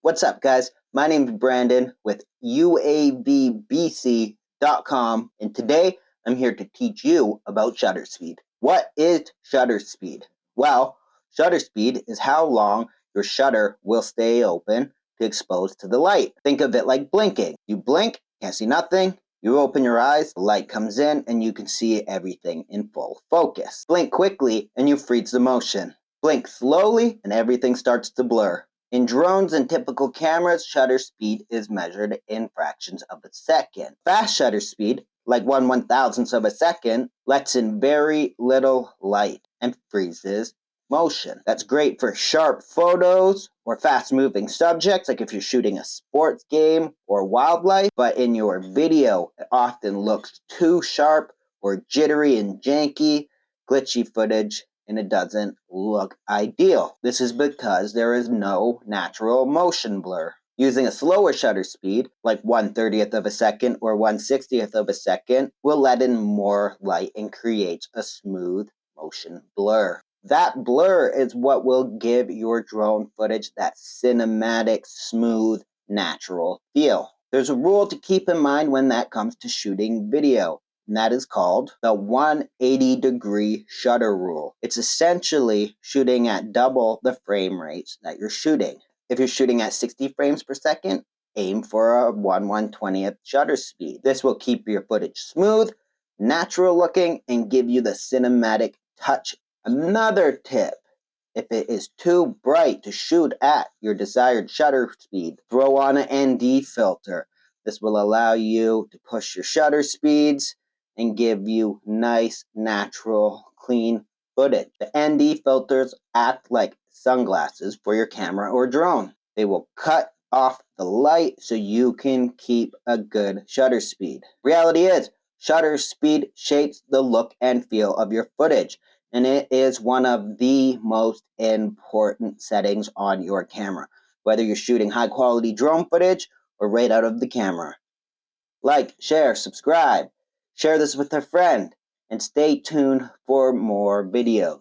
What's up, guys? My name is Brandon with UAVBC.com, and today I'm here to teach you about shutter speed. What is shutter speed? Well, shutter speed is how long your shutter will stay open to expose to the light. Think of it like blinking. You blink, can't see nothing. You open your eyes, the light comes in, and you can see everything in full focus. Blink quickly, and you freeze the motion. Blink slowly, and everything starts to blur. In drones and typical cameras, shutter speed is measured in fractions of a second. Fast shutter speed, like 1/1000th of a second, lets in very little light and freezes motion. That's great for sharp photos or fast-moving subjects, like if you're shooting a sports game or wildlife, but in your video, it often looks too sharp or jittery and janky, glitchy footage, and it doesn't look ideal. This is because there is no natural motion blur. Using a slower shutter speed, like 1/30th of a second or 1/60th of a second, will let in more light and creates a smooth motion blur. That blur is what will give your drone footage that cinematic, smooth, natural feel. There's a rule to keep in mind when that comes to shooting video, and that is called the 180-degree shutter rule. It's essentially shooting at double the frame rates that you're shooting. If you're shooting at 60 frames per second, aim for a 1/120th shutter speed. This will keep your footage smooth, natural looking, and give you the cinematic touch. Another tip: if it is too bright to shoot at your desired shutter speed, throw on an ND filter. This will allow you to push your shutter speeds and give you nice, natural, clean footage. The ND filters act like sunglasses for your camera or drone. They will cut off the light so you can keep a good shutter speed. Reality is, shutter speed shapes the look and feel of your footage, and it is one of the most important settings on your camera, whether you're shooting high-quality drone footage or right out of the camera. Like, share, subscribe, share this with a friend, and stay tuned for more videos.